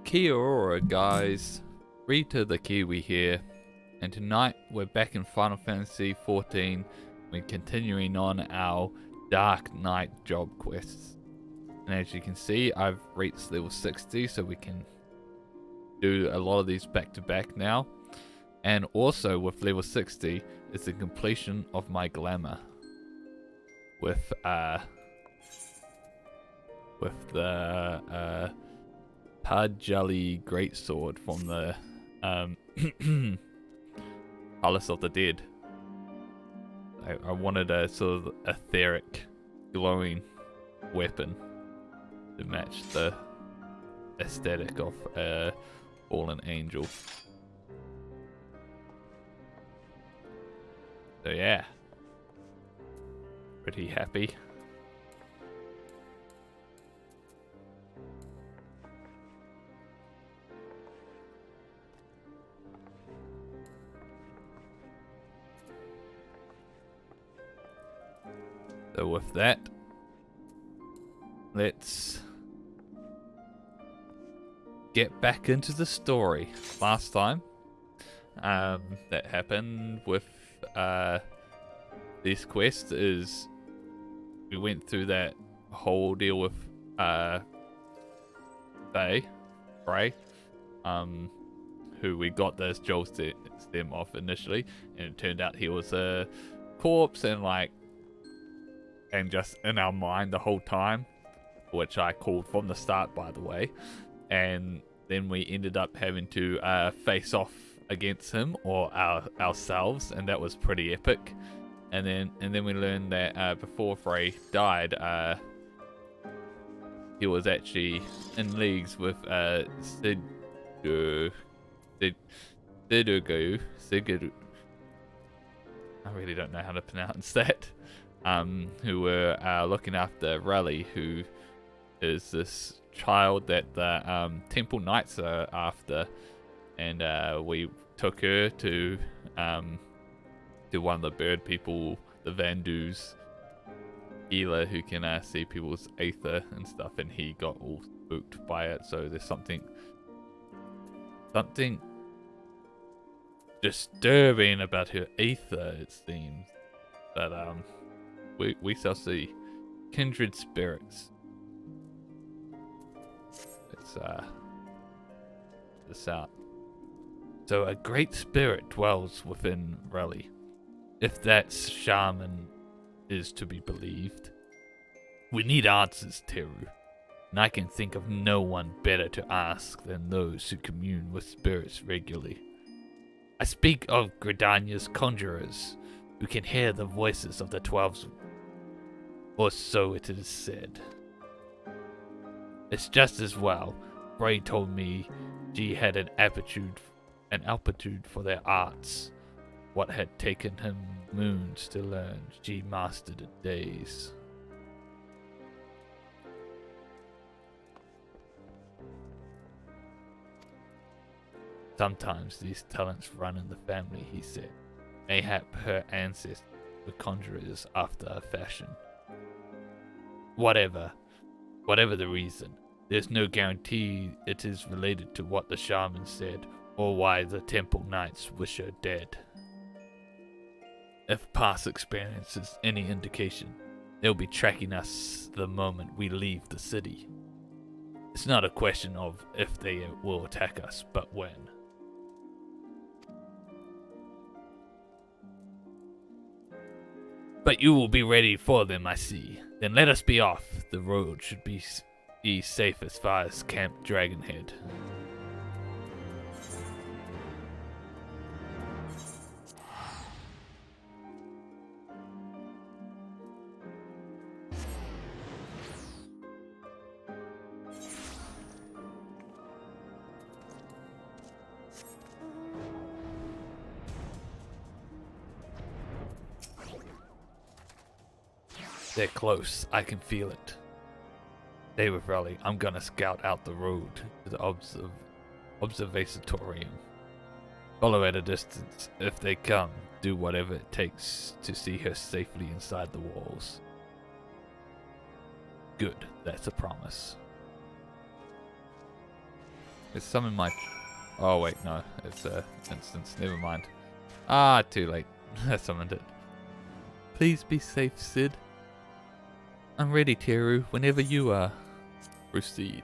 Kia ora, guys. Rita the Kiwi here, and tonight we're back in Final Fantasy XIV. We're continuing on our Dark Knight job quests. And as you can see, I've reached level 60, so we can do a lot of these back to back now. And also with level 60 is the completion of my glamour with the Pajali Greatsword from the Palace of the Dead. I wanted a sort of etheric, glowing weapon to match the aesthetic of a fallen angel. So yeah, pretty happy. So with that, let's get back into the story. Last time that happened with this quest is we went through that whole deal with Bray, who we got those jewels stem off initially, and it turned out he was a corpse and just in our mind the whole time, which I called from the start, by the way. And then we ended up having to face off against him or ourselves, and that was pretty epic. And then we learned that before Frey died, he was actually in leagues with Sigurd. I really don't know how to pronounce that. Who were looking after Raleigh, who is this child that the Temple Knights are after, and we took her to one of the bird people, the Vandus healer, who can see people's aether and stuff, and he got all spooked by it. So there's something disturbing about her aether, it seems, but we shall see. Kindred spirits. Let's this out. So a great spirit dwells within Raleigh, if that shaman is to be believed. We need answers, Teru, and I can think of no one better to ask than those who commune with spirits regularly. I speak of Gridania's conjurers, who can hear the voices of the 12, or so it is said. It's just as well. Bray told me she had an aptitude for their arts. What had taken him moons to learn, she mastered in days. Sometimes these talents run in the family, he said. Mayhap her ancestors were conjurers after a fashion. Whatever the reason, there's no guarantee it is related to what the shaman said, or why the Temple Knights wish her dead. If past experience is any indication, they'll be tracking us the moment we leave the city. It's not a question of if they will attack us, but when. But you will be ready for them, I see. Then let us be off. The road should be safe as far as Camp Dragonhead. They're close. I can feel it. Stay with Raleigh. I'm gonna scout out the road to the observatorium. Follow at a distance. If they come, do whatever it takes to see her safely inside the walls. Good, that's a promise. It's summon my... Oh wait, no. It's a instance. Never mind. Ah, too late. I summoned it. Please be safe, Sid. I'm ready, Teru. Whenever you are. Proceed.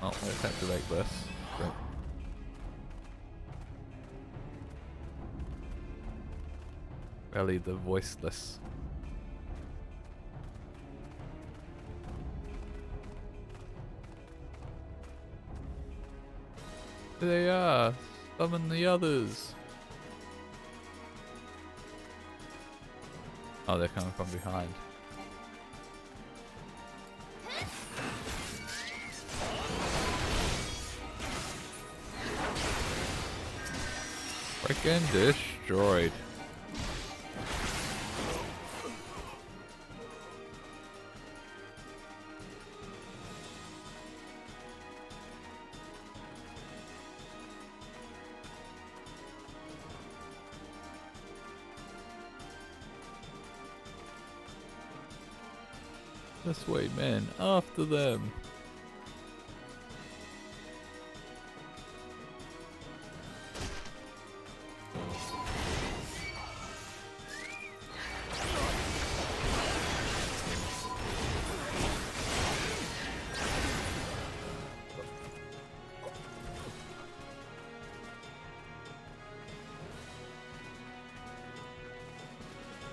Oh, let's activate this. Great. Rally the voiceless. There they are. Summon the others. Oh, they're coming from behind. Freaking destroyed. This way, man. After them.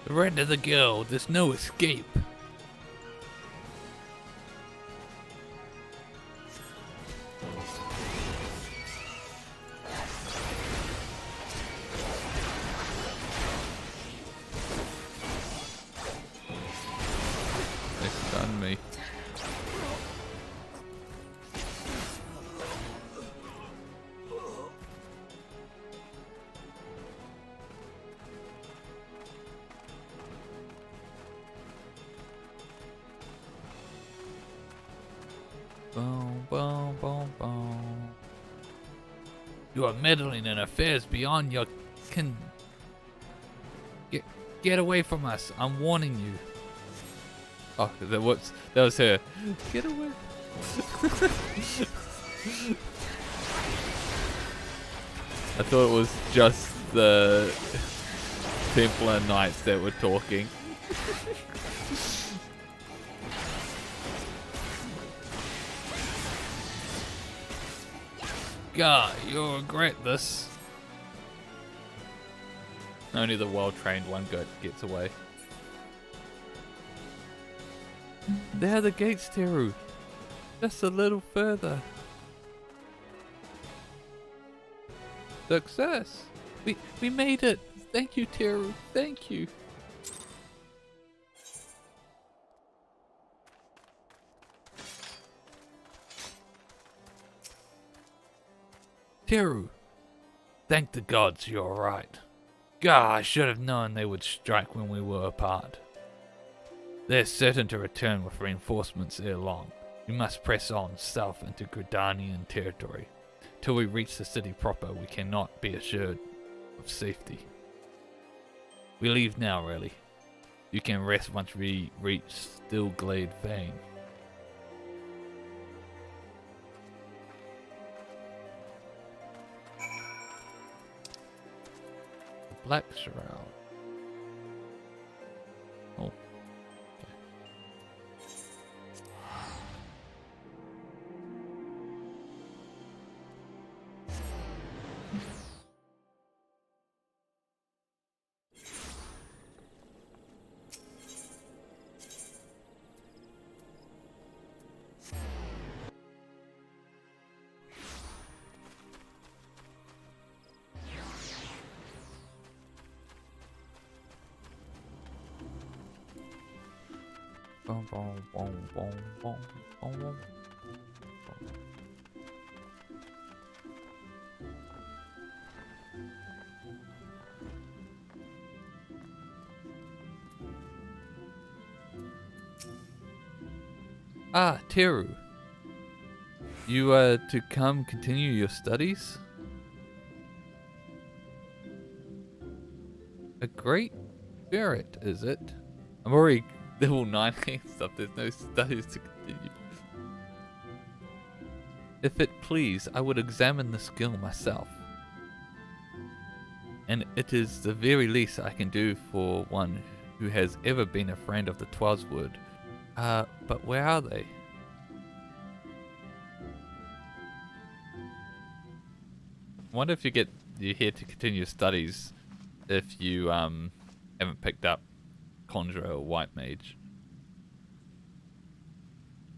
Surrender the girl. There's no escape. They stunned me. Boom, boom, boom, boom. You are meddling in affairs beyond your can. Get away from us! I'm warning you. Oh, that was her. Get away. I thought it was just the Templar Knights that were talking. God, you'll regret this. Only the well-trained one gets away. There are the gates, Teru. Just a little further. Success! We made it! Thank you, Teru. Thank you. Teru, thank the gods you're right. God, I should have known they would strike when we were apart. They're certain to return with reinforcements ere long. We must press on south into Gridanian territory. Till we reach the city proper, we cannot be assured of safety. We leave now, really. You can rest once we reach Stillglade Fane. Black Shroud. Oh. Boom, boom, boom, boom, boom, boom, boom. Ah, Teru. You to come continue your studies? A great spirit, is it? I'm already level 9 stuff. There's no studies to continue. If it please, I would examine the skill myself. And it is the very least I can do for one who has ever been a friend of the Twoswood. But where are they? I wonder if you're here to continue your studies if you haven't picked up Conjurer or White Mage.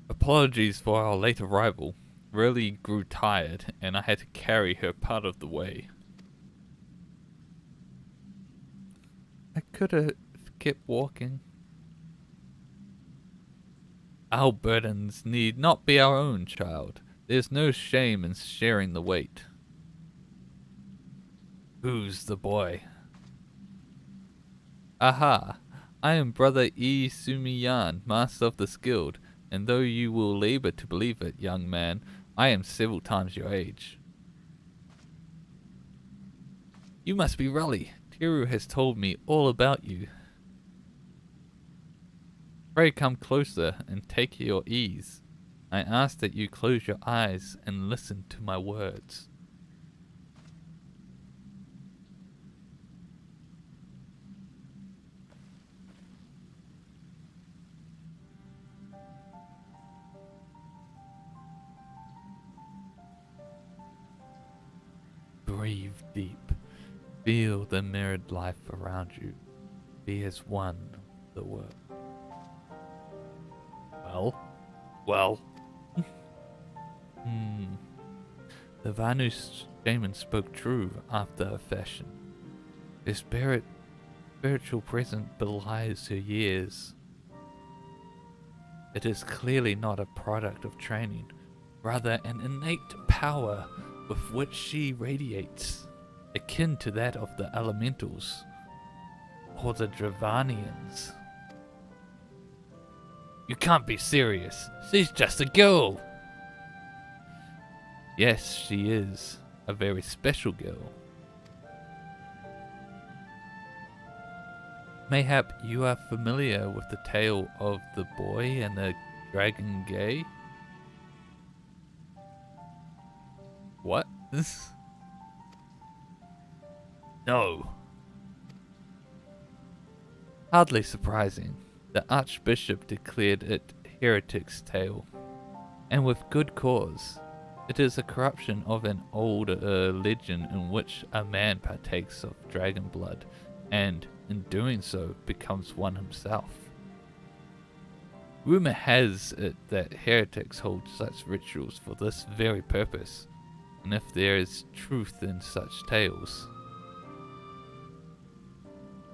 Apologies for our late arrival. Really grew tired and I had to carry her part of the way. I could have kept walking. Our burdens need not be our own, child. There's no shame in sharing the weight. Who's the boy? Aha! I am Brother E. Sumiyan, Master of this guild, and though you will labor to believe it, young man, I am several times your age. You must be Raleigh. Teru has told me all about you. Pray come closer and take your ease. I ask that you close your eyes and listen to my words. Breathe deep. Feel the mirrored life around you. Be as one with the world. Well. The Vanu shaman spoke true after a fashion. Her spiritual presence belies her years. It is clearly not a product of training, rather an innate power with which she radiates, akin to that of the elementals, or the Dravanians. You can't be serious. She's just a girl. Yes, she is. A very special girl. Mayhap you are familiar with the tale of the boy and the dragon gay? What? No. Hardly surprising. The Archbishop declared it heretic's tale, and with good cause. It is a corruption of an old legend in which a man partakes of dragon blood, and in doing so becomes one himself. Rumor has it that heretics hold such rituals for this very purpose, and if there is truth in such tales,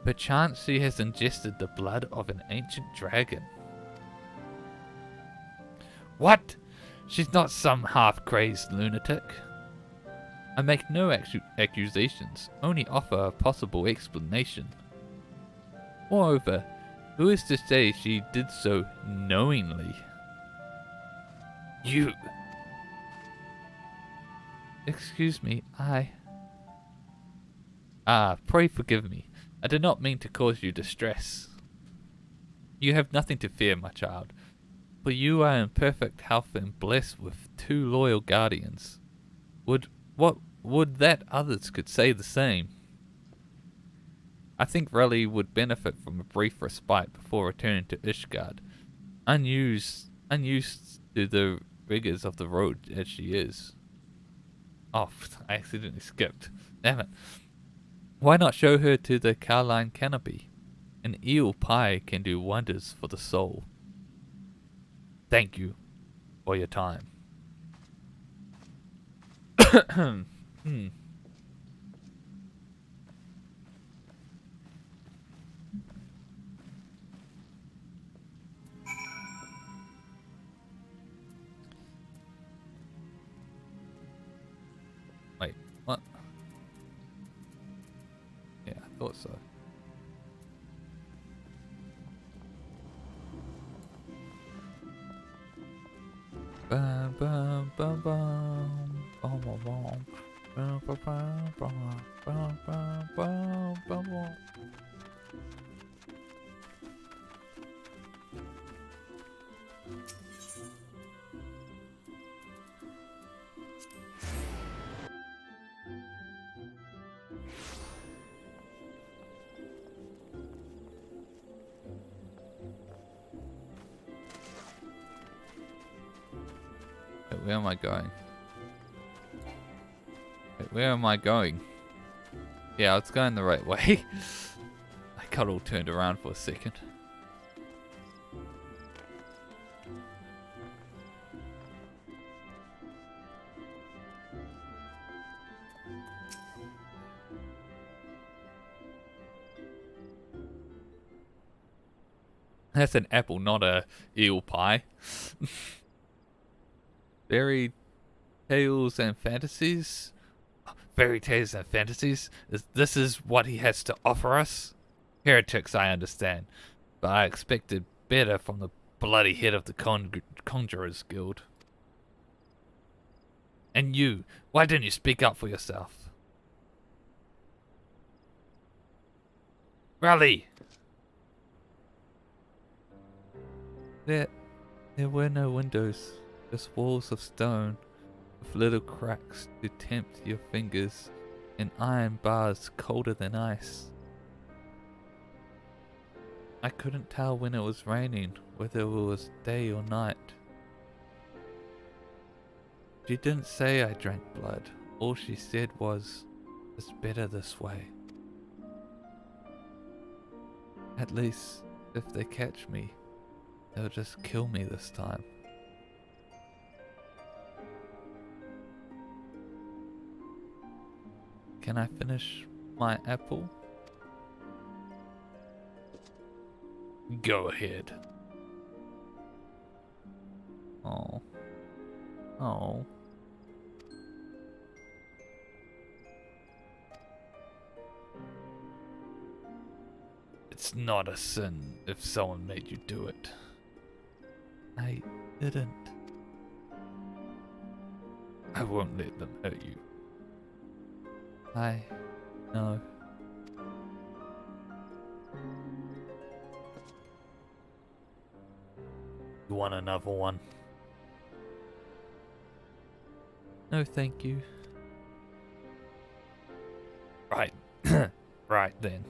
perchance she has ingested the blood of an ancient dragon. What? She's not some half-crazed lunatic. I make no accusations, only offer a possible explanation. Moreover, who is to say she did so knowingly? You! Excuse me, pray forgive me. I did not mean to cause you distress. You have nothing to fear, my child, for you are in perfect health and blessed with 2 loyal guardians. Would that others could say the same? I think Raleigh would benefit from a brief respite before returning to Ishgard, unused to the rigors of the road as she is. Oh, I accidentally skipped. Damn it. Why not show her to the Carline Canopy? An eel pie can do wonders for the soul. Thank you for your time. Wait, what? Yeah, I thought so. Bum, bum, bum, bum. Bum, bum, bum. Bum, bum, bum, bum, bum, bum, bum, bum, bum. Wait, where am I going? Wait, where am I going? Yeah, I was going the right way. I got all turned around for a second. That's an apple, not a eel pie. Fairy tales and fantasies? Fairy tales and fantasies? This is what he has to offer us? Heretics, I understand. But I expected better from the bloody head of the Conjurers Guild. And you, why didn't you speak up for yourself? Rally! There were no windows, just walls of stone, with little cracks to tempt your fingers, and iron bars colder than ice. I couldn't tell when it was raining, whether it was day or night. She didn't say I drank blood. All she said was, "It's better this way." At least, if they catch me, they'll just kill me this time. Can I finish my apple? Go ahead. Oh. Oh. It's not a sin if someone made you do it. I didn't. I won't let them hurt you. I know. You want another one? No, thank you. Right. Right then.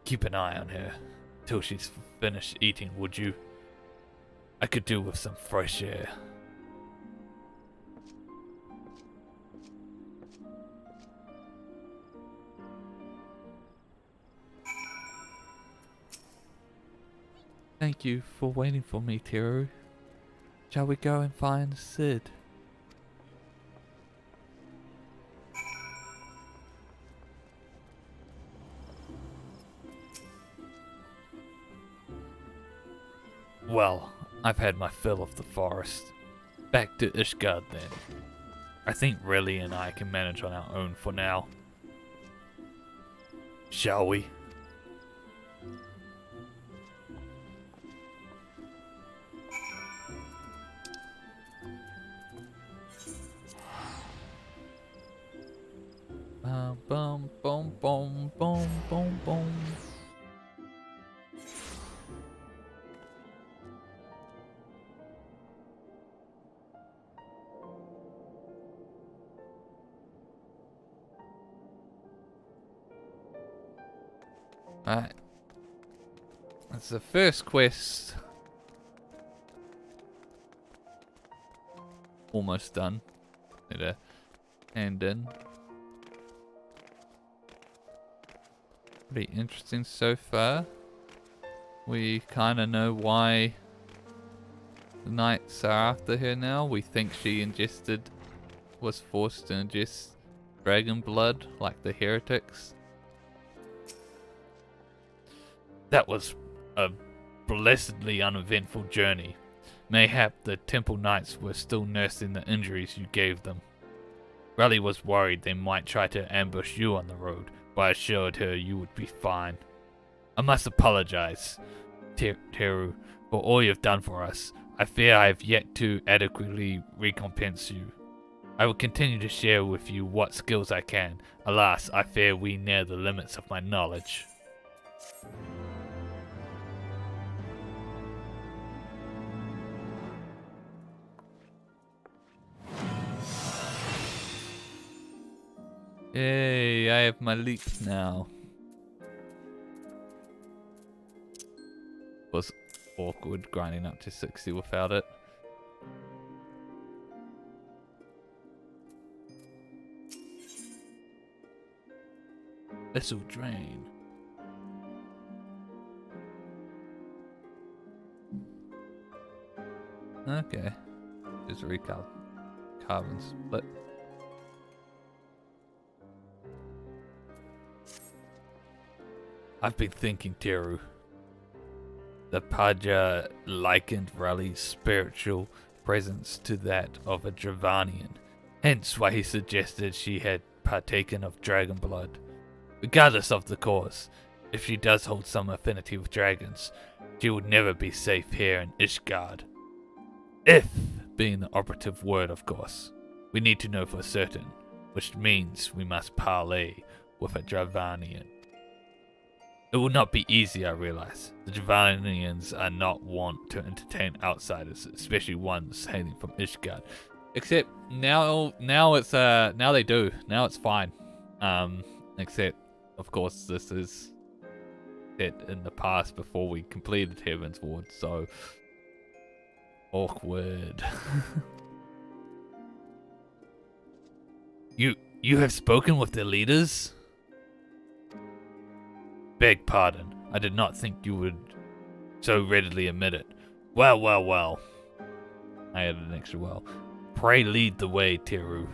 Keep an eye on her till she's finished eating, would you? I could do with some fresh air. Thank you for waiting for me, Teru. Shall we go and find Sid? Well, I've had my fill of the forest. Back to Ishgard then. I think Relly and I can manage on our own for now. Shall we? Boom, boom, boom, boom, boom, boom. Alright. That's the first quest. Almost done. Need a hand in. Pretty interesting so far. We kind of know why the knights are after her now. We think she was forced to ingest dragon blood like the heretics. That was a blessedly uneventful journey. Mayhap the temple knights were still nursing the injuries you gave them. Raleigh was worried they might try to ambush you on the road, but I assured her you would be fine. I must apologize, Teru, for all you've done for us. I fear I have yet to adequately recompense you. I will continue to share with you what skills I can. Alas, I fear we near the limits of my knowledge. Yay, I have my leap now. Was awkward grinding up to 60 without it. This'll drain. Okay. Just recap. Carbon split. I've been thinking, Teru. The Paja likened Raleig's spiritual presence to that of a Dravanian, hence why he suggested she had partaken of dragon blood. Regardless of the cause, if she does hold some affinity with dragons, she would never be safe here in Ishgard. If being the operative word, of course. We need to know for certain, which means we must parley with a Dravanian. It will not be easy, I realize. The Dravanians are not wont to entertain outsiders, especially ones hailing from Ishgard. Except now they do. Now it's fine. Except, of course, this is set in the past before we completed Heaven's Ward, so awkward. You have spoken with their leaders? Beg pardon. I did not think you would so readily admit it. Well, well, well. I added an extra well. Pray lead the way, Teru.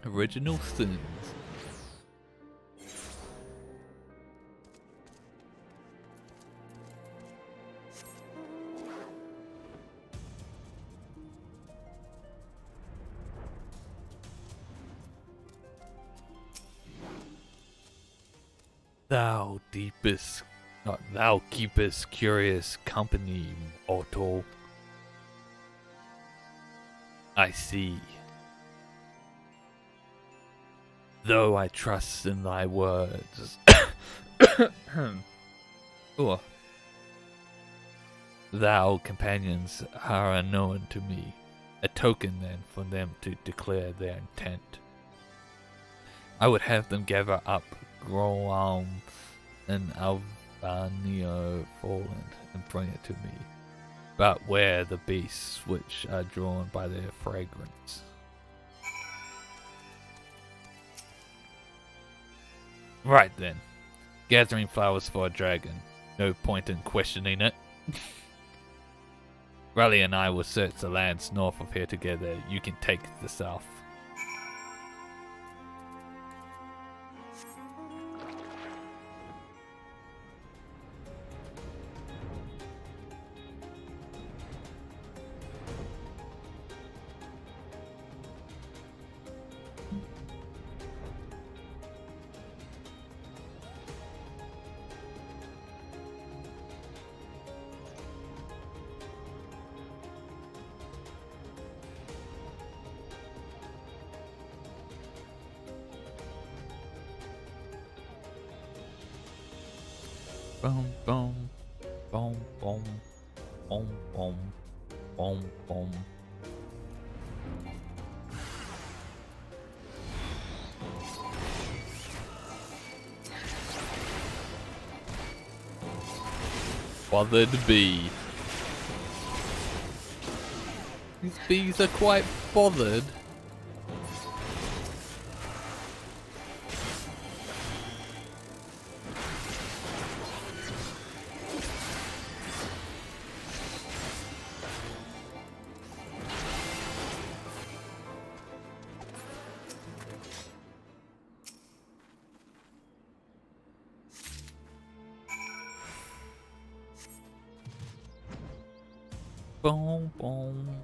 Original sins. Thou keepest curious company, Otto. I see. Though I trust in thy words. Ooh. Thou companions are unknown to me. A token then for them to declare their intent. I would have them gather up Groam and Alvanio Fallen and bring it to me. But where the beasts which are drawn by their fragrance? Right then. Gathering flowers for a dragon. No point in questioning it. Raleigh and I will search the lands north of here together. You can take the south. Boom, boom, boom, boom, boom, boom, boom, boom. Bothered bee. These bees are quite bothered. Boom, boom.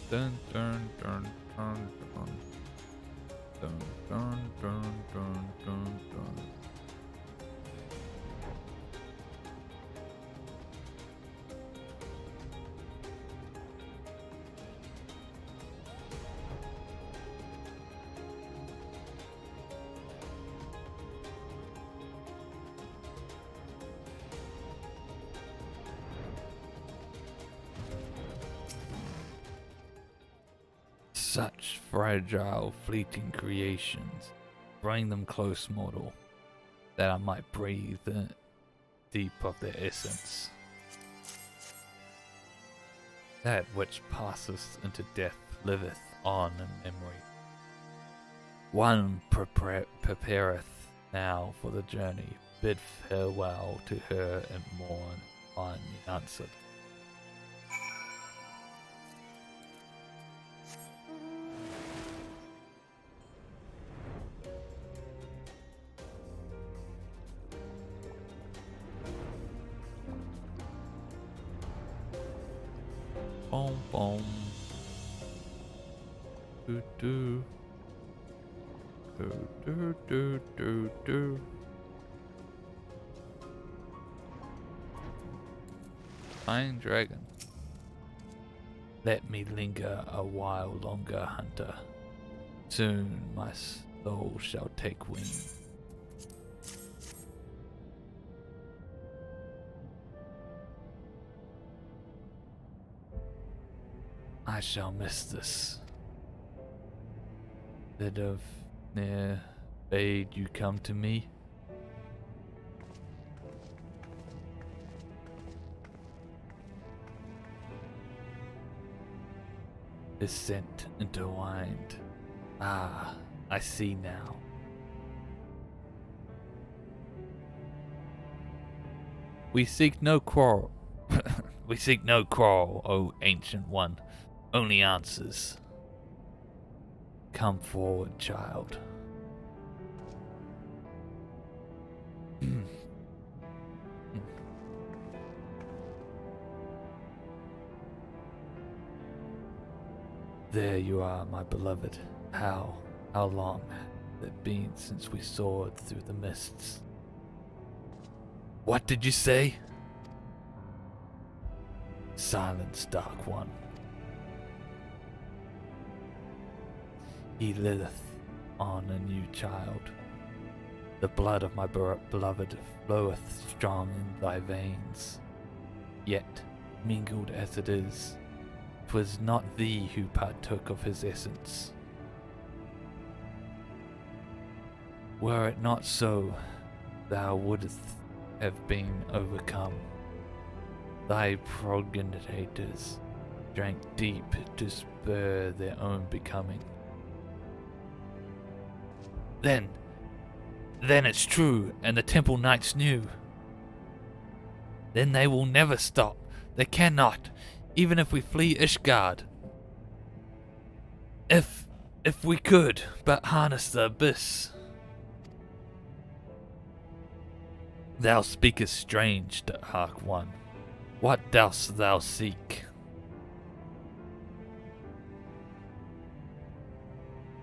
Dun dun dun dun dun. Dun dun dun dun dun dun. Such fragile, fleeting creations. Bring them close, mortal, that I might breathe the deep of their essence. That which passeth into death liveth on in memory. One prepareth now for the journey. Bid farewell to her and mourn on the answered. Boom, boom. Do do. Do do do do do. Fine dragon. Let me linger a while longer, hunter. Soon my soul shall take wing. I shall miss this. That of ne'er bade you come to me. His scent intertwined. Ah, I see now. We seek no quarrel. We seek no quarrel, O ancient one. Only answers. Come forward, child. There you are, my beloved. How long has it been since we soared through the mists? What did you say? Silence, Dark One. He liveth on a new child. The blood of my beloved floweth strong in thy veins. Yet, mingled as it is, 'twas not thee who partook of his essence. Were it not so, thou wouldst have been overcome. Thy progenitors drank deep to spur their own becoming. Then it's true, and the Temple Knights knew. Then they will never stop. They cannot, even if we flee Ishgard. If we could but harness the abyss. Thou speakest strange, Dark One. What dost thou seek?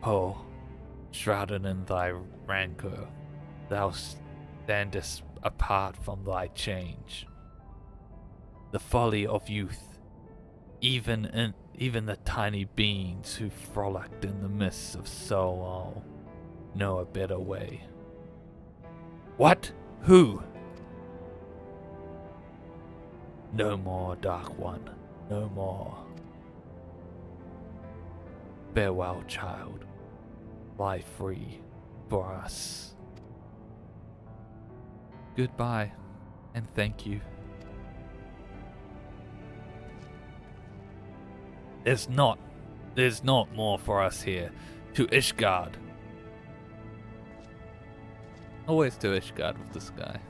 Oh, shrouded in thy rancor, thou standest apart from thy change. The folly of youth, even the tiny beings who frolicked in the mists of Soul know a better way. What? Who? No more, Dark One, no more. Farewell, child. Fly free for us. Goodbye, and thank you. There's not more for us here. To Ishgard. Always to Ishgard with this guy.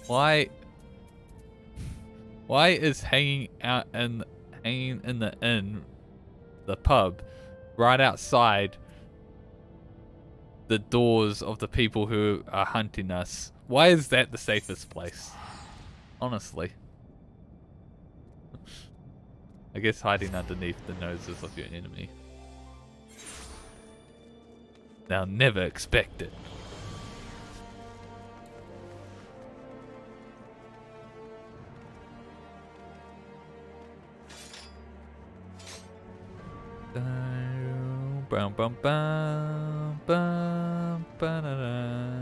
Why is hanging in the inn, the pub, right outside the doors of the people who are hunting us? Why is that the safest place? Honestly. I guess hiding underneath the noses of your enemy. They'll never expect it. Bum bum bum bum ba-da-da.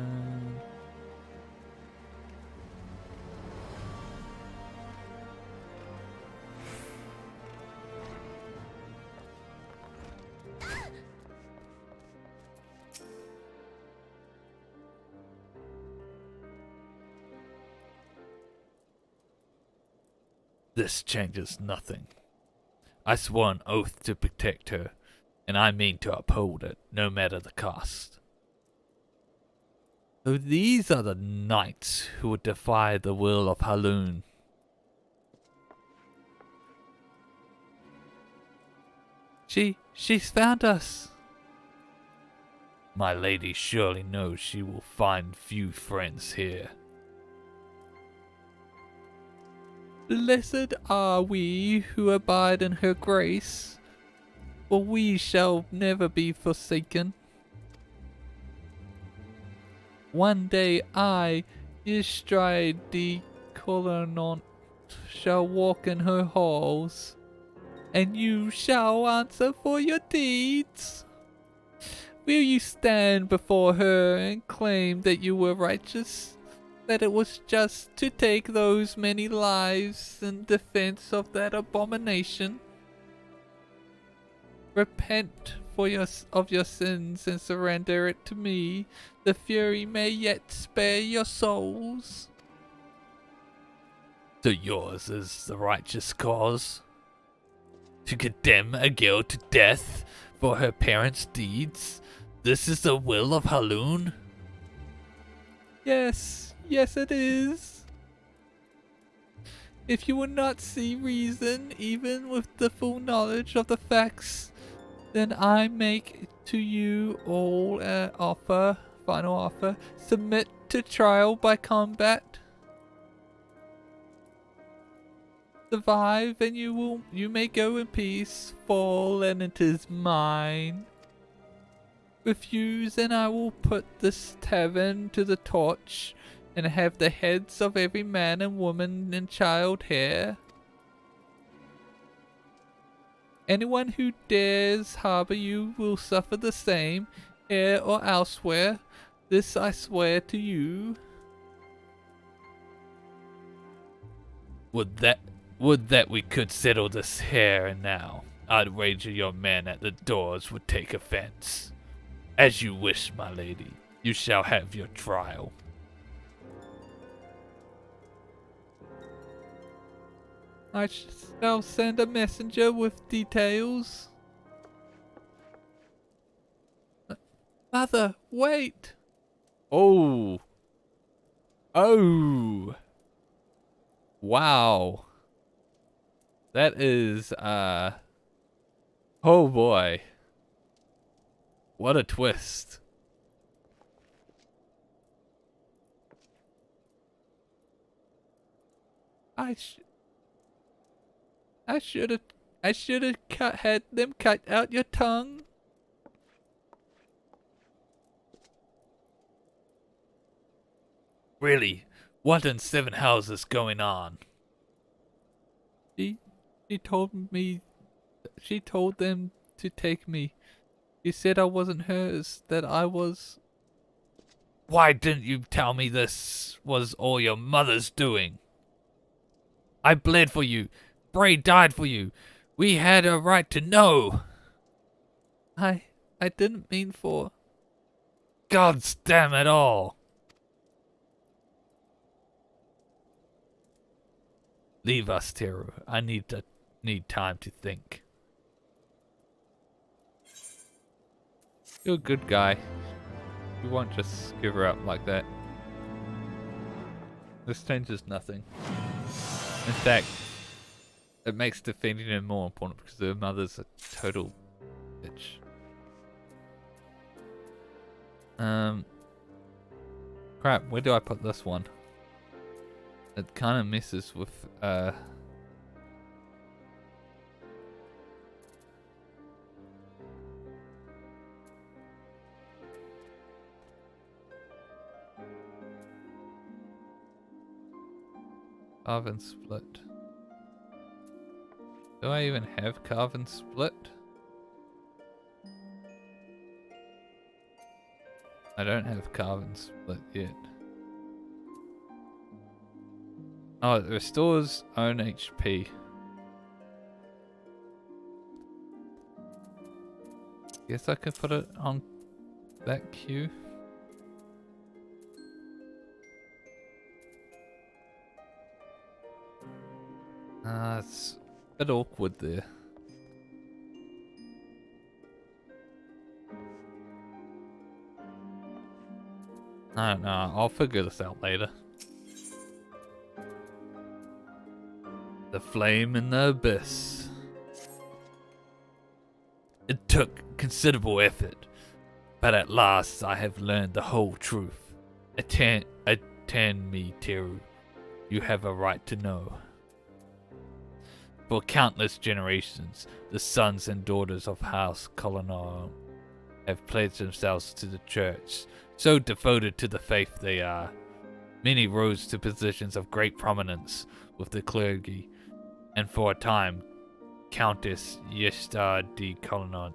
This changes nothing. I swore an oath to protect her, and I mean to uphold it, no matter the cost. So these are the knights who would defy the will of Haloon. She's found us. My lady surely knows she will find few friends here. Blessed are we who abide in her grace, for we shall never be forsaken. One day I, Istride the Colonant, shall walk in her halls, and you shall answer for your deeds. Will you stand before her and claim that you were righteous, that it was just to take those many lives in defense of that abomination? Repent of your sins and surrender it to me. The Fury may yet spare your souls. So yours is the righteous cause? To condemn a girl to death for her parents' deeds? This is the will of Haloon? Yes it is. If you would not see reason, even with the full knowledge of the facts, then I make to you all an offer, final offer. Submit to trial by combat. Survive and you may go in peace. Fall and it is mine. Refuse and I will put this tavern to the torch and have the heads of every man and woman and child here. Anyone who dares harbor you will suffer the same, here or elsewhere. This I swear to you. Would that we could settle this here and now. I'd wager your men at the doors would take offense. As you wish, my lady. You shall have your trial. I shall send a messenger with details. Mother, wait! Oh! Wow. That is, oh boy. What a twist. I should have had them cut out your tongue. Really? What in seven hells is going on? She told them to take me. She said I wasn't hers, that I was... Why didn't you tell me this was all your mother's doing? I bled for you. Bray died for you. We had a right to know. I didn't mean for... God's damn it all. Leave us, Teru. I need time to think. You're a good guy. You won't just give her up like that. This changes nothing. In fact, it makes defending her more important because her mother's a total bitch. Crap, where do I put this one? It kind of messes with, Carve and split. Do I even have carve and split? I don't have carve and split yet. Oh, it restores own HP. Guess I could put it on that queue. It's a bit awkward there. I don't know, I'll figure this out later. The flame in the abyss. It took considerable effort, but at last I have learned the whole truth. Attend me, Teru. You have a right to know. For countless generations, the sons and daughters of House Colonel have pledged themselves to the church, so devoted to the faith they are. Many rose to positions of great prominence with the clergy, and for a time, Countess Yeshtar de Colonel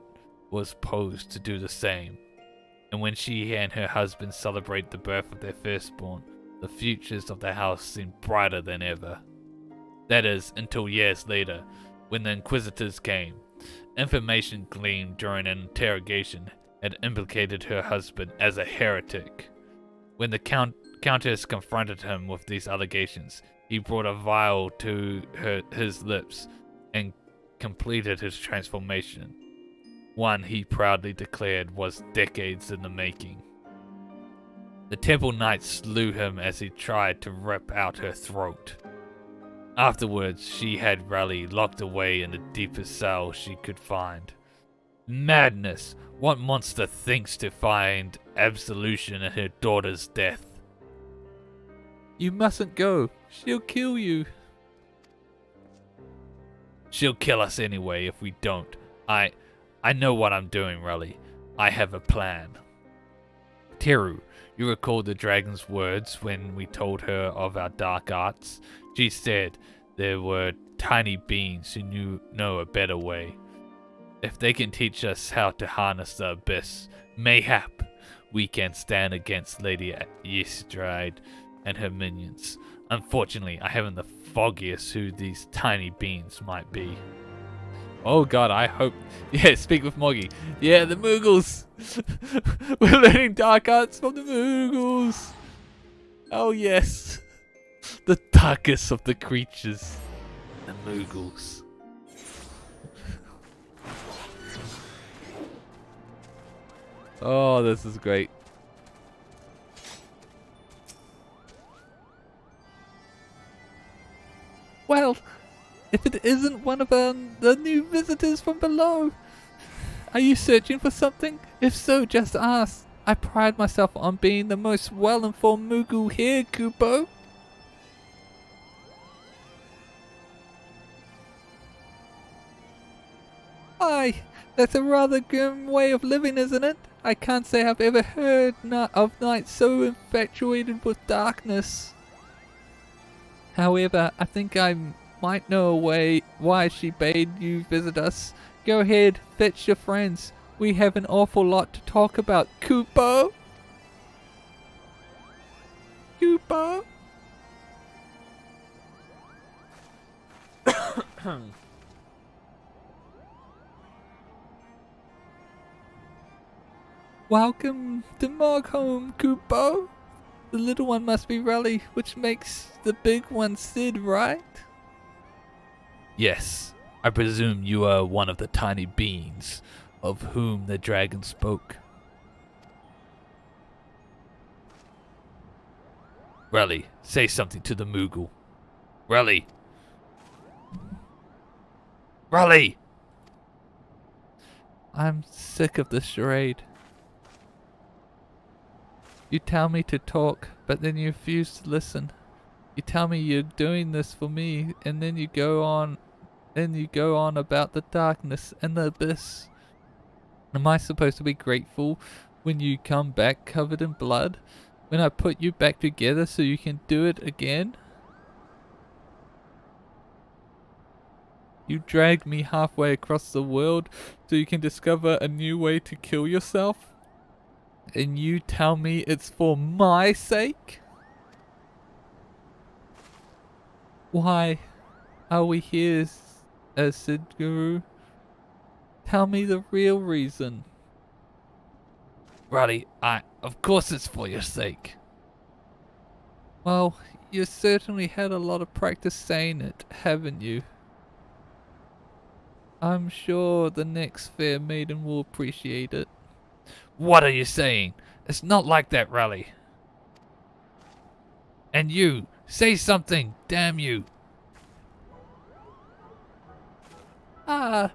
was posed to do the same. And when she and her husband celebrate the birth of their firstborn, the futures of the house seem brighter than ever. That is, until years later, when the Inquisitors came. Information gleaned during an interrogation had implicated her husband as a heretic. When the Countess confronted him with these allegations, he brought a vial to his lips and completed his transformation. One he proudly declared was decades in the making. The Temple Knights slew him as he tried to rip out her throat. Afterwards, she had Raleigh locked away in the deepest cell she could find. Madness! What monster thinks to find absolution in her daughter's death? You mustn't go. She'll kill you. She'll kill us anyway if we don't. I know what I'm doing, Raleigh. I have a plan. Teru, you recall the dragon's words when we told her of our dark arts? She said there were tiny beings who know a better way. If they can teach us how to harness the abyss, mayhap we can stand against Lady Yestride and her minions. Unfortunately, I haven't the foggiest who these tiny beings might be. Oh god, I hope... Yeah, speak with Moggy. Yeah, the Moogles! We're learning dark arts from the Moogles! Oh yes! The darkest of the creatures. The Moogles. Oh, this is great. Well, if it isn't one of the new visitors from below. Are you searching for something? If so, just ask. I pride myself on being the most well-informed Moogle here, Kupo. Aye, that's a rather grim way of living, isn't it? I can't say I've ever heard of knights so infatuated with darkness. However, I think I might know a way why she bade you visit us. Go ahead, fetch your friends. We have an awful lot to talk about, Kupo. Kupo? Welcome to Mogholm, Kupo. The little one must be Raleigh, which makes the big one Sid, right? Yes, I presume you are one of the tiny beings of whom the dragon spoke. Raleigh, say something to the Moogle. Raleigh! Raleigh! I'm sick of this charade. You tell me to talk, but then you refuse to listen. You tell me you're doing this for me, and then you go on about the darkness and the abyss. Am I supposed to be grateful when you come back covered in blood? When I put you back together so you can do it again? You dragged me halfway across the world so you can discover a new way to kill yourself? And you tell me it's for my sake? Why are we here, Sid Guru? Tell me the real reason. Raleigh, of course it's for your sake. Well, You certainly had a lot of practice saying it, haven't you? I'm sure the next fair maiden will appreciate it. What are you saying? It's not like that, Rally. And you, say something, damn you. Ah,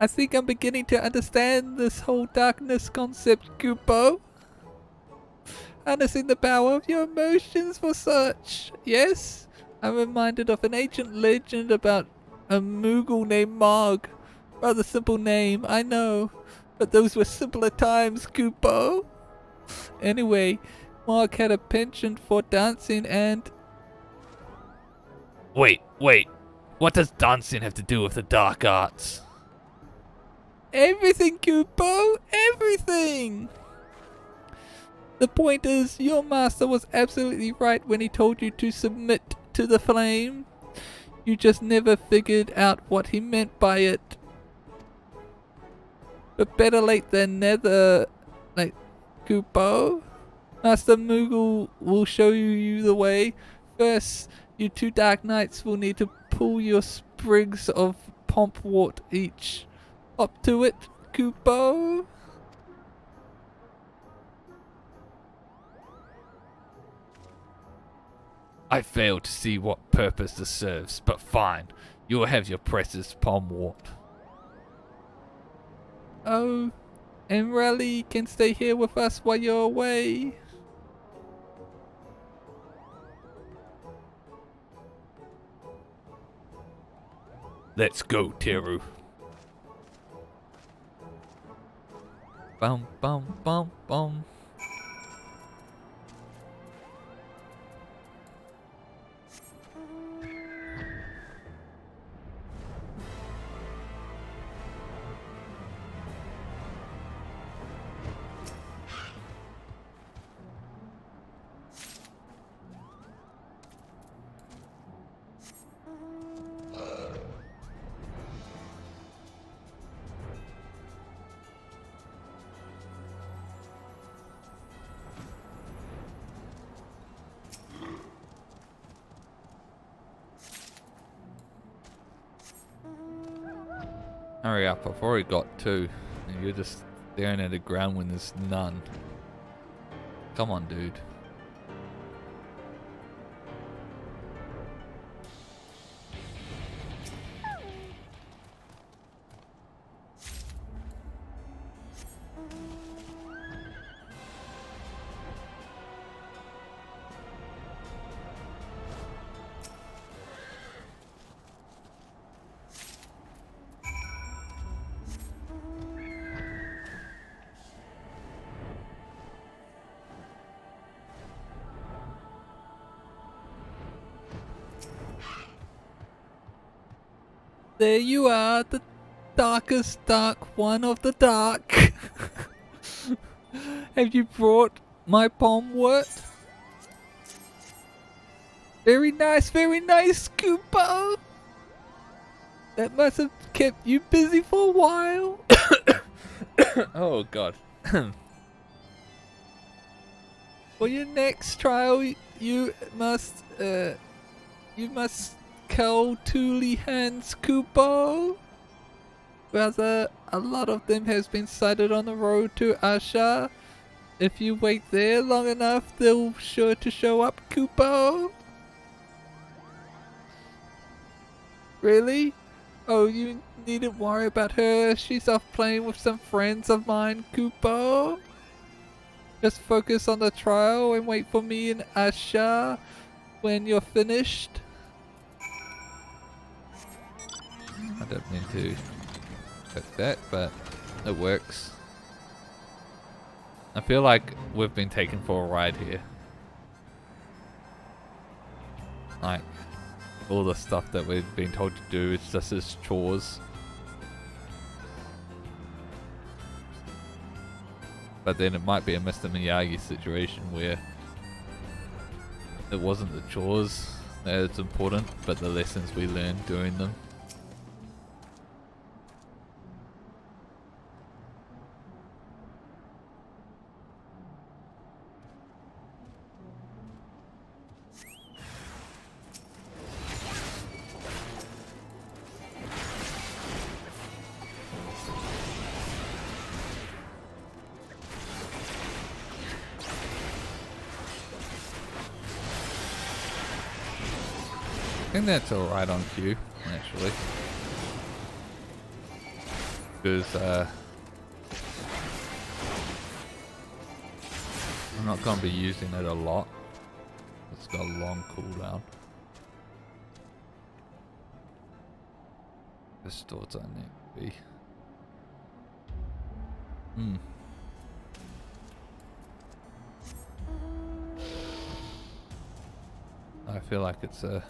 I think I'm beginning to understand this whole darkness concept, Kupo. Harnessing the power of your emotions for such. Yes, I'm reminded of an ancient legend about a Moogle named Mog. Rather simple name, I know. But those were simpler times, Kupo. Anyway, Mog had a penchant for dancing and... Wait. What does dancing have to do with the dark arts? Everything, Kupo! Everything! The point is, your master was absolutely right when he told you to submit to the flame. You just never figured out what he meant by it. But better late than never, like, Kupo. Master Moogle will show you the way. First, you two Dark Knights will need to pull your sprigs of pompwort each. Up to it, Kupo. I fail to see what purpose this serves, but fine. You'll have your precious pommwort. Oh, and Raleigh can stay here with us while you're away. Let's go, Teru. Bum bum bum bum. Hurry up, I've already got two. And you're just staring at the ground when there's none. Come on, dude. There you are, the darkest dark one of the dark. Have you brought my pommwort? Very nice, Kupo. That must have kept you busy for a while. Oh god. For your next trial, you must kill Thule Hands, Kupo. Rather, a lot of them has been sighted on the road to Asha. If you wait there long enough, they'll sure to show up, Kupo. Really? Oh, you needn't worry about her. She's off playing with some friends of mine, Kupo. Just focus on the trial and wait for me and Asha when you're finished. I don't mean to put that, but it works. I feel like we've been taken for a ride here. Like, all the stuff that we've been told to do is just as chores. But then it might be a Mr. Miyagi situation where it wasn't the chores that is important, but the lessons we learned doing them. think that's alright on cue, actually. Because, I'm not going to be using it a lot. It's got a long cooldown. This thoughts I need to be. I feel like it's a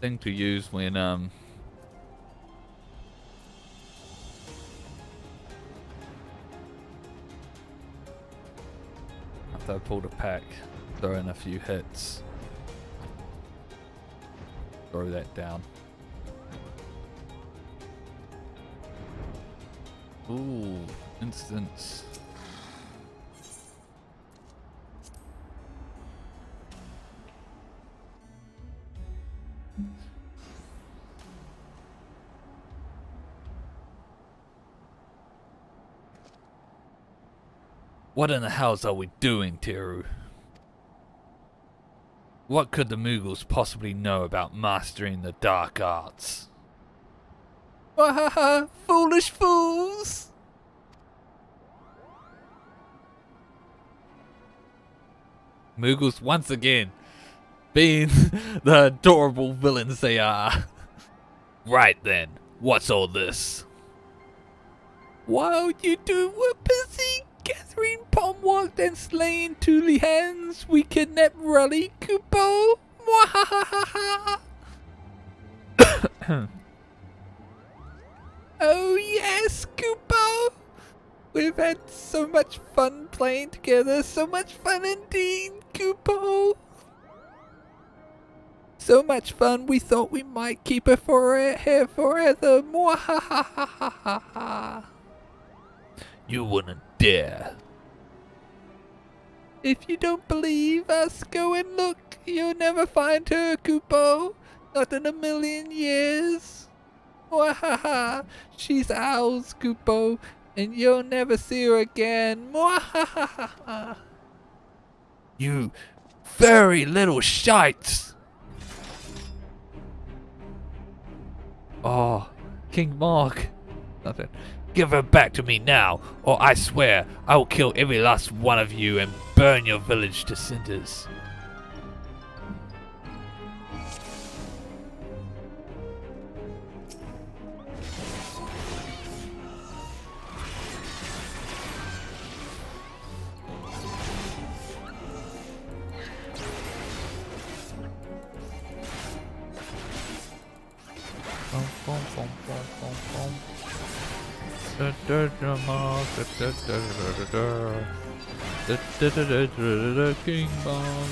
thing to use when after I pulled a pack, throw in a few hits, throw that down. Ooh, instance. What in the hells are we doing, Teru? What could the Moogles possibly know about mastering the dark arts? Wahaha, foolish fools! Moogles once again, being the adorable villains they are. Right then, what's all this? While you two were busy gathering pomwort and slaying Tulihans, we kidnapped Raleigh Kupo. Mwahahaha. Oh yes, Kupo! We've had so much fun playing together, so much fun indeed, Kupo! So much fun we thought we might keep her here forever. Mwahahaha. You wouldn't dare. If you don't believe us, go and look. You'll never find her, Kupo. Not in a million years. Mwahaha, she's ours, Kupo, and you'll never see her again. Mwahaha. You very little shites. Oh, King Mark. Nothing. Give her back to me now, or I swear I will kill every last one of you and burn your village to cinders. King Bong.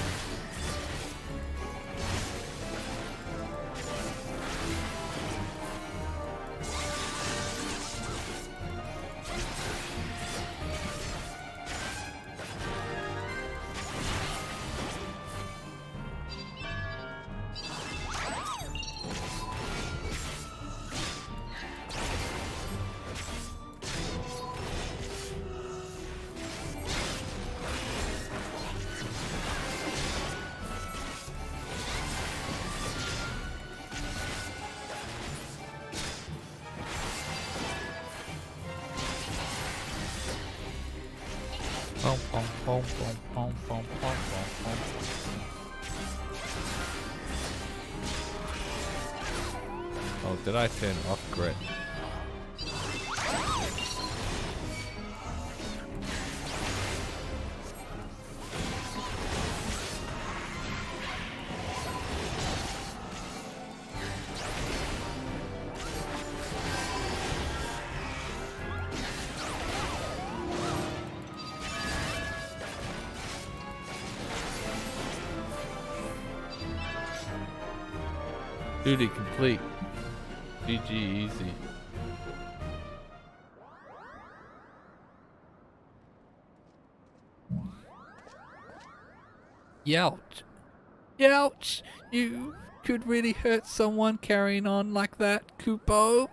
Oh, did I turn off grit? Duty complete. GG easy. Youch. Youch! You could really hurt someone carrying on like that, Kupo.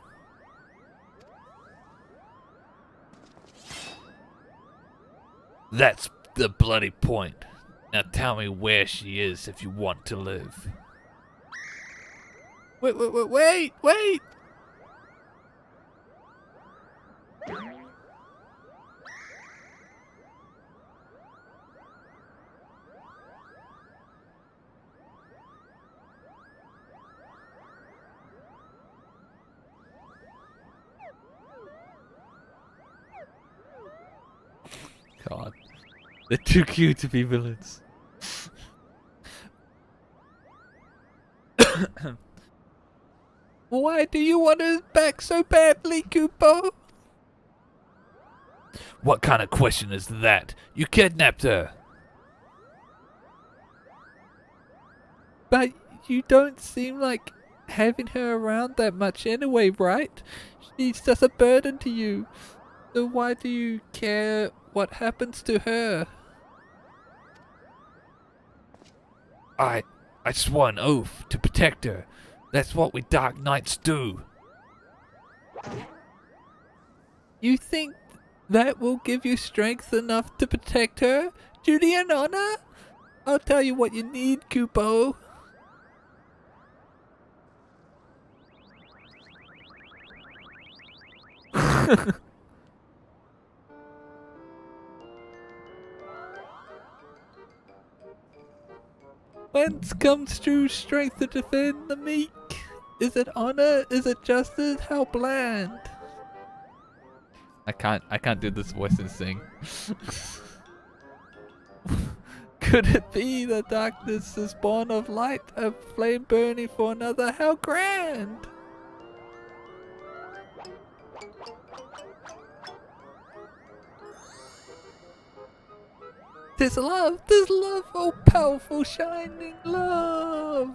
That's the bloody point. Now tell me where she is if you want to live. Wait! God. They're too cute to be villains. Why do you want her back so badly, Kupo? What kind of question is that? You kidnapped her. But you don't seem like having her around that much anyway, right? She's just a burden to you. So why do you care what happens to her? I swore an oath to protect her. That's what we Dark Knights do. You think that will give you strength enough to protect her? Duty and honor? I'll tell you what you need, Kupo. Whence comes true strength to defend the meek? Is it honor? Is it justice? How bland? I can't do this voice and sing. Could it be the darkness is born of light, a flame burning for another? How grand! Tis love, oh powerful shining love!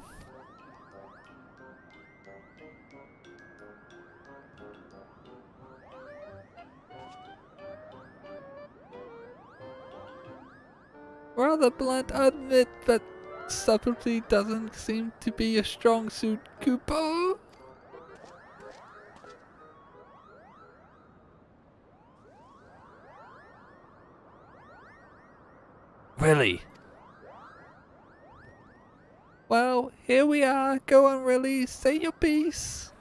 Rather blunt, I admit, but subtlety doesn't seem to be your strong suit, Kupo. Really? Well, here we are. Go on, really. Say your piece.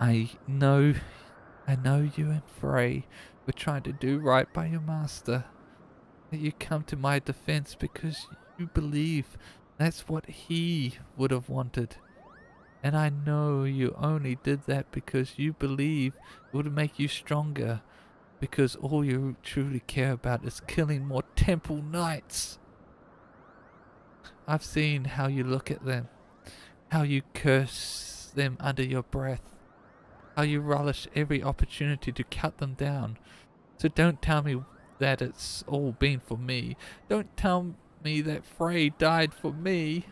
I know you and Frey were trying to do right by your master. That you come to my defense because you believe that's what he would have wanted. And I know you only did that because you believe it would make you stronger. Because all you truly care about is killing more temple knights. I've seen how you look at them. How you curse them under your breath. How you relish every opportunity to cut them down. So don't tell me that it's all been for me. Don't tell me that Frey died for me.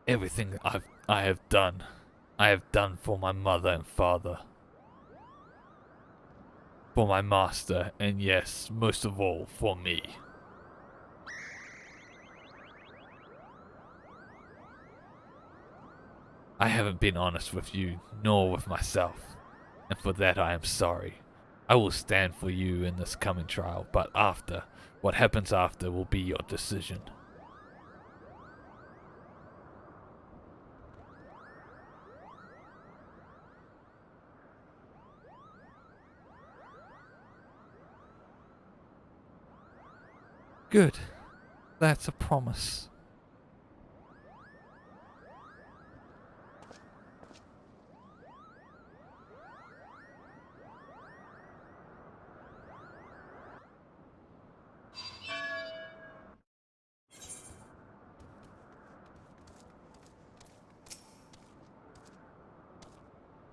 Everything I have done for my mother and father. For my master, and yes, most of all, for me. I haven't been honest with you, nor with myself, and for that I am sorry. I will stand for you in this coming trial, but after, what happens after will be your decision. Good. That's a promise.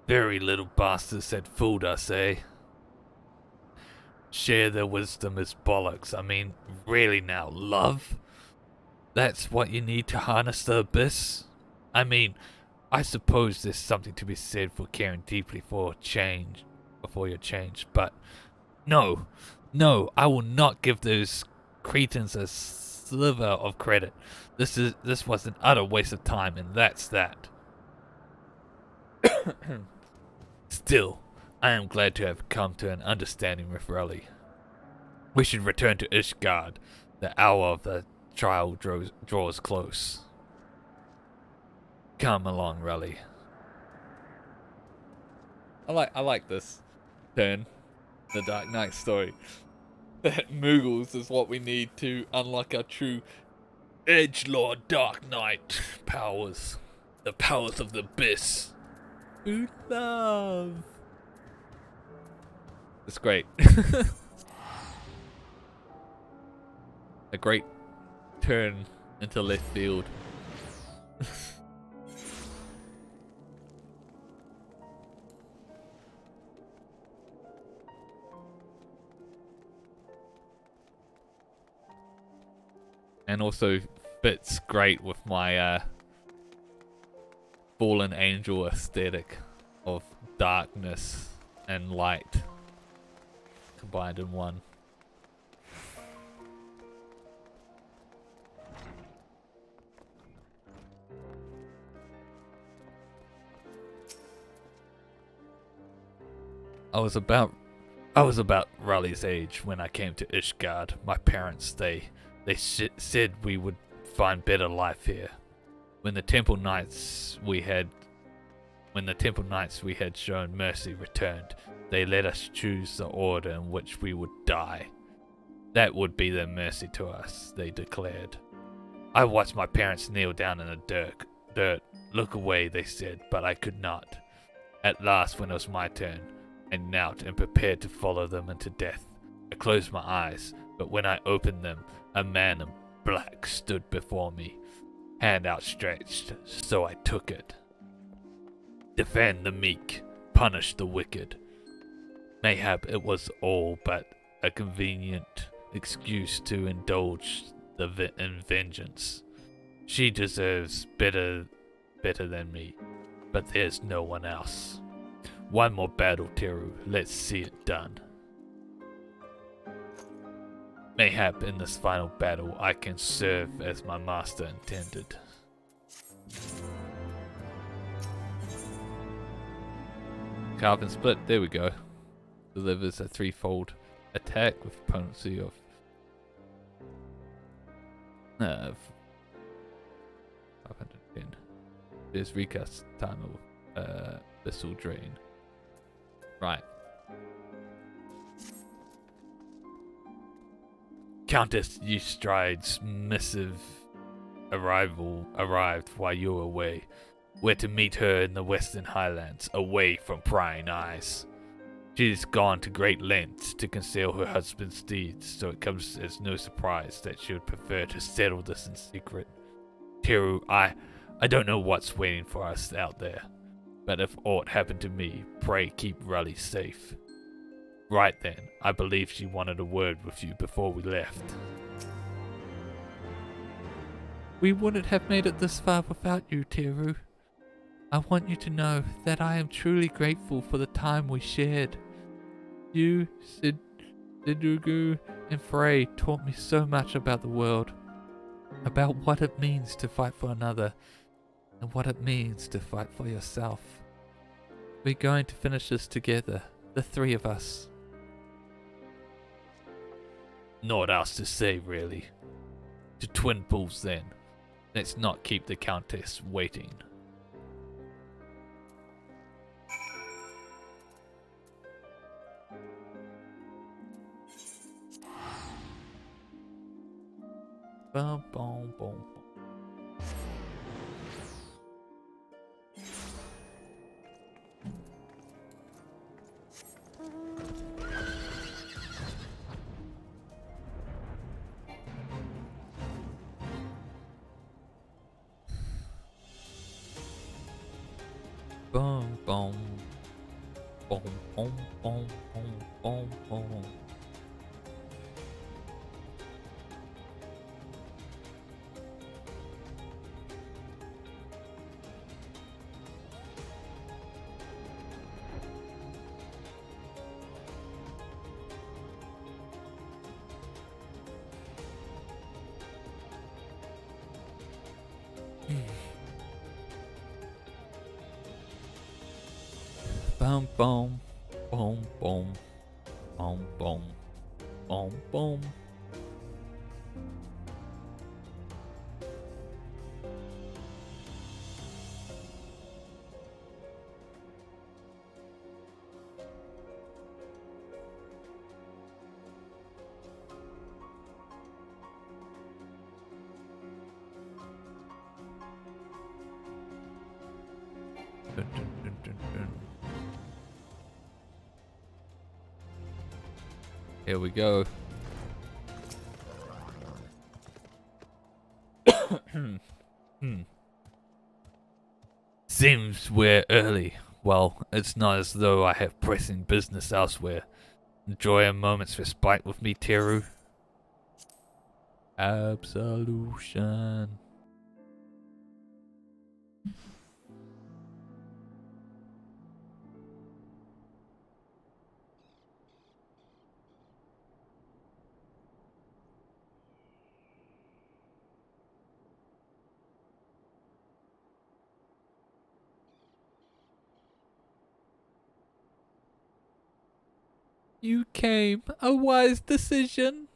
Very little bastards had fooled us, eh? Share their wisdom is bollocks. I mean, really now, love? That's what you need to harness the abyss? I mean, I suppose there's something to be said for caring deeply for change, before your change, but no, I will not give those cretins a sliver of credit. This was an utter waste of time, and that's that. Still, I am glad to have come to an understanding with Relly. We should return to Ishgard. The hour of the trial draws close. Come along, Relly. I like this turn. The Dark Knight story. That Moogles is what we need to unlock our true Edgelord Dark Knight powers. The powers of the abyss. Ooh, love. It's great. A great turn into left field. And also fits great with my fallen angel aesthetic of darkness and light combined in one. I was about Raleigh's age when I came to Ishgard. My parents, they said we would find better life here. When the Temple Knights we had shown mercy returned, they let us choose the order in which we would die. That would be their mercy to us, they declared. I watched my parents kneel down in the dirt. Look away, they said, but I could not. At last, when it was my turn, I knelt and prepared to follow them into death. I closed my eyes, but when I opened them, a man in black stood before me, hand outstretched, so I took it. Defend the meek, punish the wicked. Mayhap it was all but a convenient excuse to indulge in vengeance. She deserves better than me, but there's no one else. One more battle, Teru. Let's see it done. Mayhap in this final battle I can serve as my master intended. Carve and split, there we go. Delivers a threefold attack with potency of 510. There's recast time of Thistle Drain. Right. Countess Yestride's missive arrived while you were away. We're to meet her in the Western Highlands, away from prying eyes. She's gone to great lengths to conceal her husband's deeds, so it comes as no surprise that she would prefer to settle this in secret. Teru, I don't know what's waiting for us out there, but if aught happened to me, pray keep Raleigh safe. Right then, I believe she wanted a word with you before we left. We wouldn't have made it this far without you, Teru. I want you to know that I am truly grateful for the time we shared. You, Sidrugu, and Frey taught me so much about the world, about what it means to fight for another, and what it means to fight for yourself. We're going to finish this together, the three of us. Naught else to say, really. To Twin Bulls, then. Let's not keep the Countess waiting. Boom, boom, boom. Boom, boom. Boom, boom, boom, boom, boom, boom. Boom, boom, boom, boom, boom, boom, boom, boom. Dun, dun, dun, dun, dun. Here we go. Seems we're early. Well, it's not as though I have pressing business elsewhere. Enjoy a moment's respite with me, Teru. Absolution. You came. A wise decision.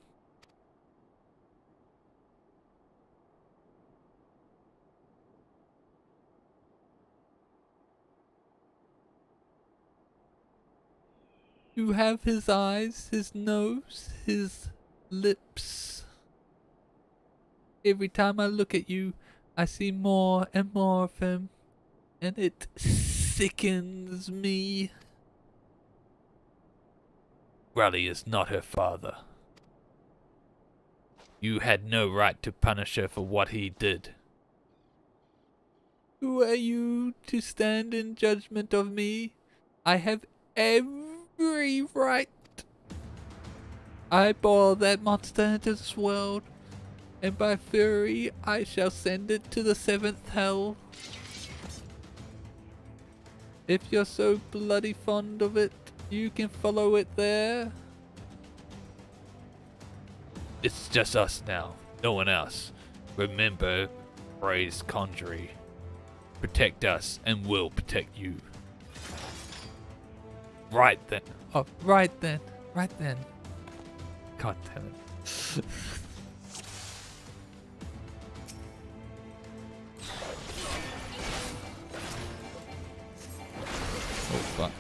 You have his eyes, his nose, his lips. Every time I look at you, I see more and more of him, and it sickens me. Raleigh is not her father. You had no right to punish her for what he did. Who are you to stand in judgment of me? I have every right. I bore that monster into this world, and by fury I shall send it to the 7th hell. If you're so bloody fond of it, you can follow it there. It's just us now, no one else. Remember, praise Conjury. Protect us, and we'll protect you. Right then. Oh, right then. Right then. God damn it. Oh, fuck.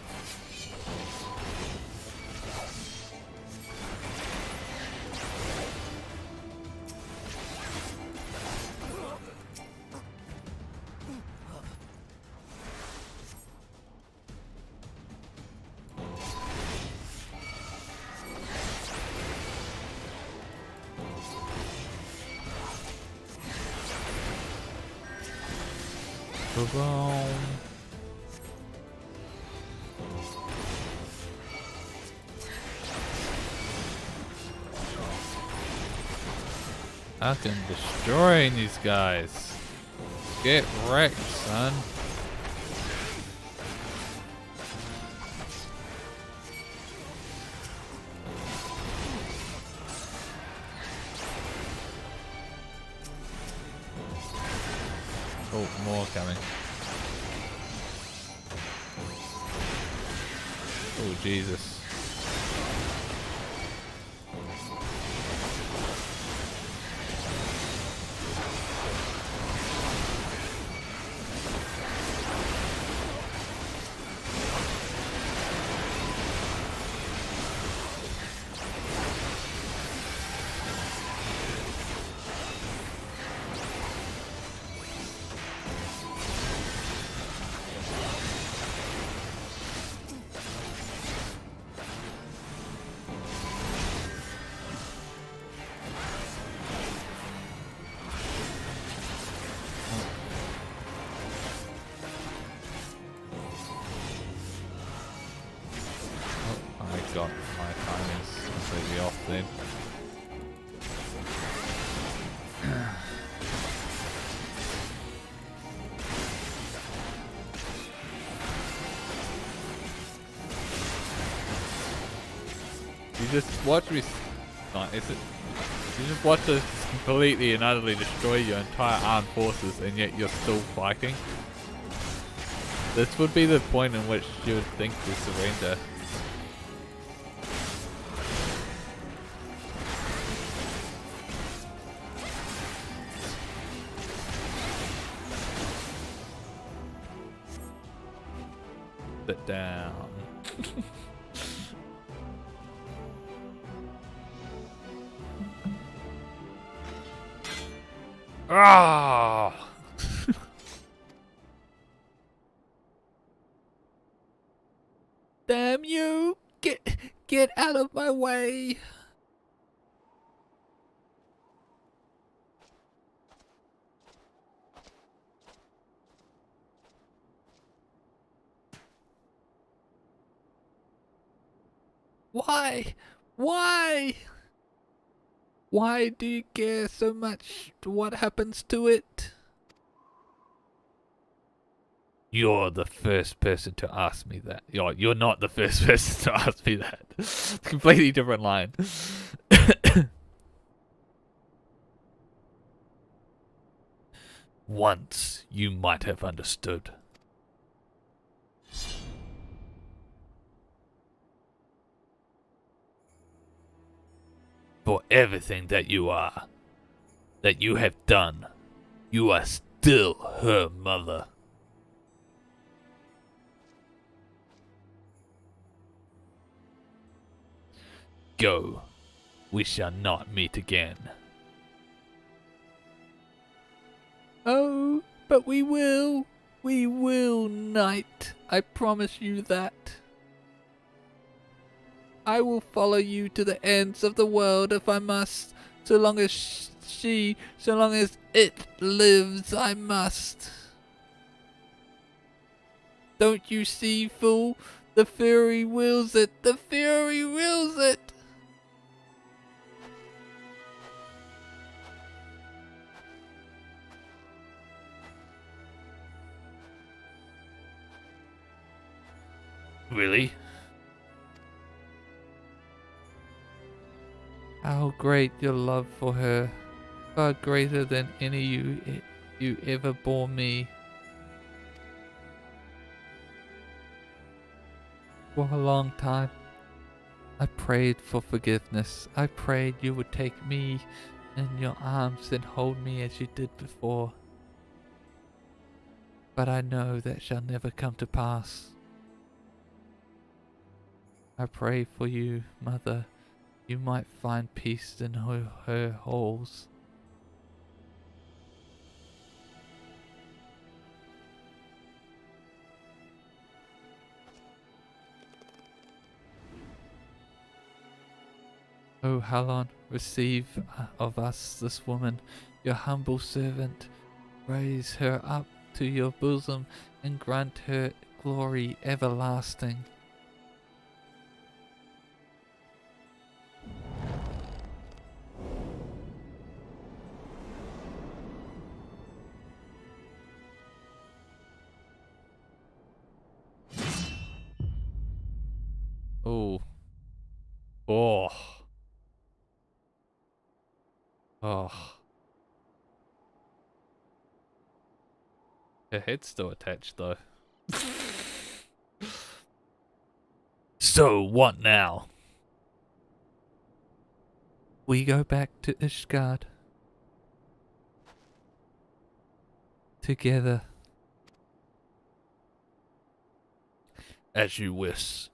Boom. Fucking destroying these guys. Get wrecked, son. Oh, more coming. Oh, Jesus. God, my timing's completely off then. You just watch me. Not is it? You just watch us completely and utterly destroy your entire armed forces, and yet you're still fighting. This would be the point in which you would think to surrender. Sit down. Ah! Damn you! Get out of my way! Why? Why? Why do you care so much what happens to it? You're the first person to ask me that. You're not the first person to ask me that. Completely different line. Once you might have understood. For everything that you are, that you have done, you are still her mother. Go. We shall not meet again. Oh, but we will. We will, knight. I promise you that. I will follow you to the ends of the world if I must. So long as so long as it lives, I must. Don't you see, fool? The fury wills it. The fury wills it. Really? How great your love for her, far greater than any you ever bore me. For a long time, I prayed for forgiveness. I prayed you would take me in your arms and hold me as you did before. But I know that shall never come to pass. I pray for you, Mother. You might find peace in her halls. O Halon, receive of us this woman, your humble servant. Raise her up to your bosom and grant her glory everlasting. Oh. Oh. Oh. Her head's still attached though. So, what now? We go back to Ishgard. Together. As you wish.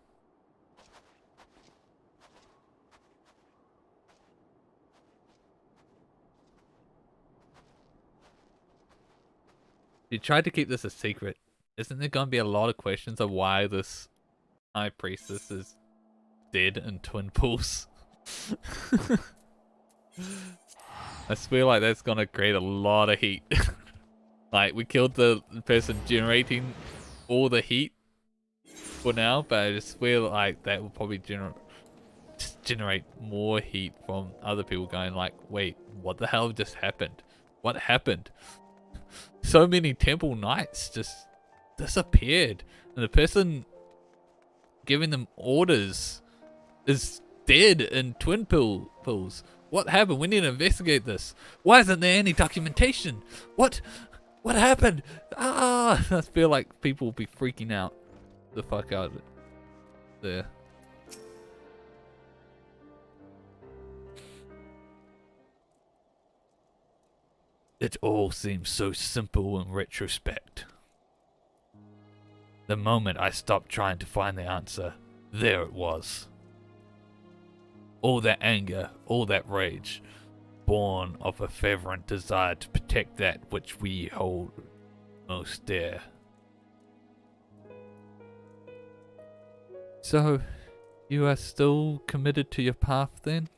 You tried to keep this a secret. Isn't there gonna be a lot of questions of why this high priestess is dead in twin pools? I feel like that's gonna create a lot of heat. Like, we killed the person generating all the heat for now, but I just feel like that will probably generate more heat from other people going like, wait, what the hell just happened? What happened? So many temple knights just disappeared, and the person giving them orders is dead in twin pools. What happened? We need to investigate this. Why isn't there any documentation? What What happened? Ah! I feel like people will be freaking out the fuck out of it there. It all seems so simple in retrospect. The moment I stopped trying to find the answer, there it was. All that anger, all that rage, born of a fervent desire to protect that which we hold most dear. So, you are still committed to your path then?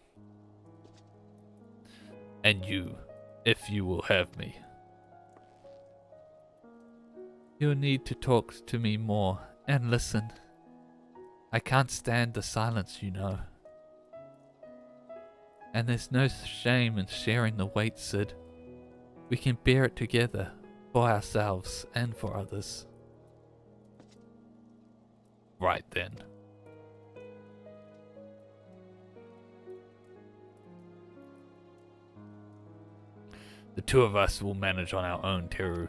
And you, if you will have me. You'll need to talk to me more and listen. I can't stand the silence, you know. And there's no shame in sharing the weight, Sid. We can bear it together, for ourselves and for others. Right then. The two of us will manage on our own, Teru.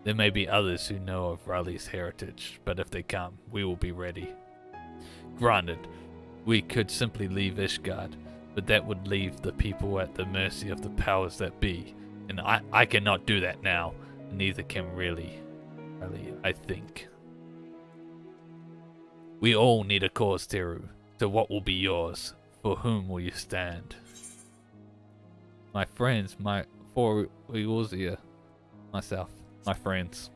There may be others who know of Raleigh's heritage, but if they come, we will be ready. Granted, we could simply leave Ishgard, but that would leave the people at the mercy of the powers that be, and I cannot do that now, and neither can Raleigh, I think. We all need a cause, Teru, so what will be yours? For whom will you stand? My friends, for Eorzea, myself. My friends.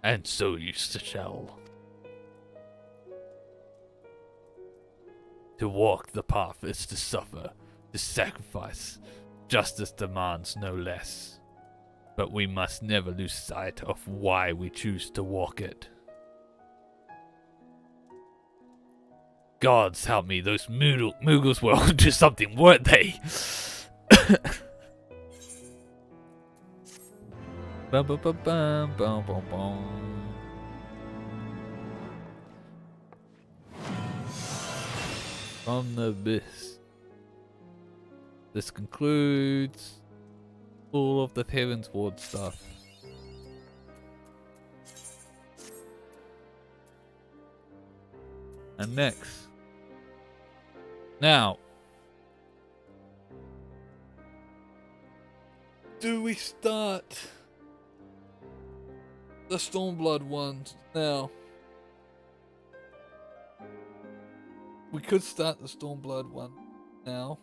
And so you shall. To walk the path is to suffer, to sacrifice. Justice demands no less. But we must never lose sight of why we choose to walk it. Gods help me, those Moogles were onto something, weren't they? Bum, bum, bum, bum, bum, bum, bum. From the abyss. This concludes all of the Heavensward stuff. And next. Now. Do we start the Stormblood ones now? We could start the Stormblood one now.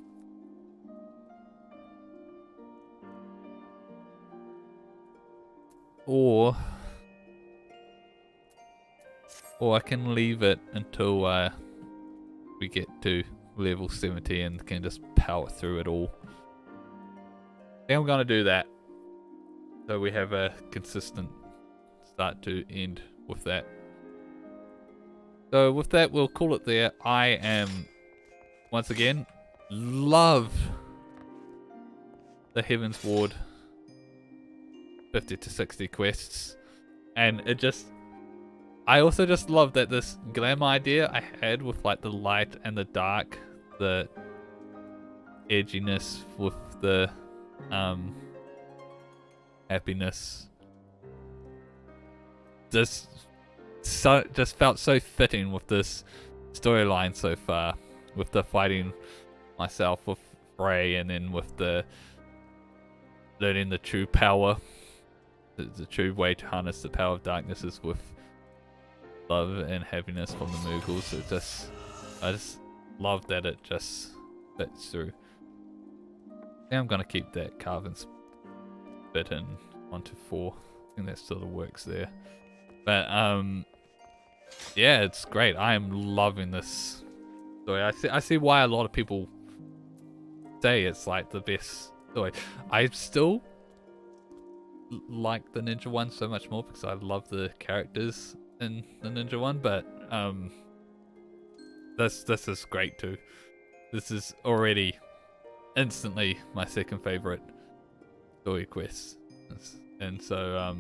Or I can leave it until we get to level 70 and can just power through it all. I think I'm gonna do that, so we have a consistent start to end with that. So with that, we'll call it there. I am, once again, love the Heavensward 50 to 60 quests, and I also just love that this glam idea I had with like the light and the dark, the edginess with the happiness, just felt so fitting with this storyline so far, with the fighting myself with Frey, and then with the learning the true power, the true way to harness the power of darkness is with love and happiness from the Moogles. I just love that it just fits through. I think I'm gonna keep that carving bit in 1 to 4. I think that sort of works there. But yeah, it's great. I am loving this story. I see why a lot of people say it's like the best story. I still like the Ninja one so much more because I love the characters in the Ninja one, but this is great too. This is already instantly my second favorite story quest, and so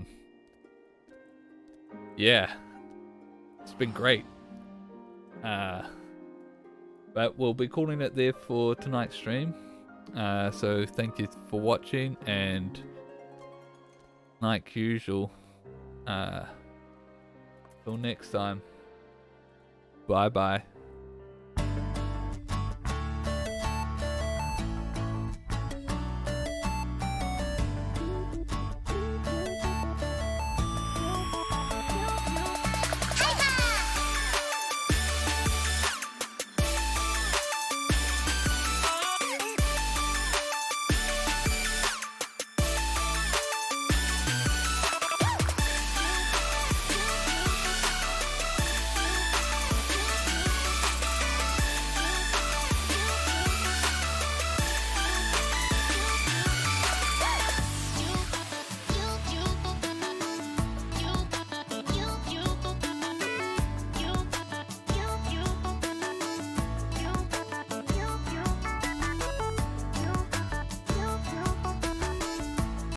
yeah, it's been great. But we'll be calling it there for tonight's stream. So thank you for watching, and like usual, till next time, bye bye.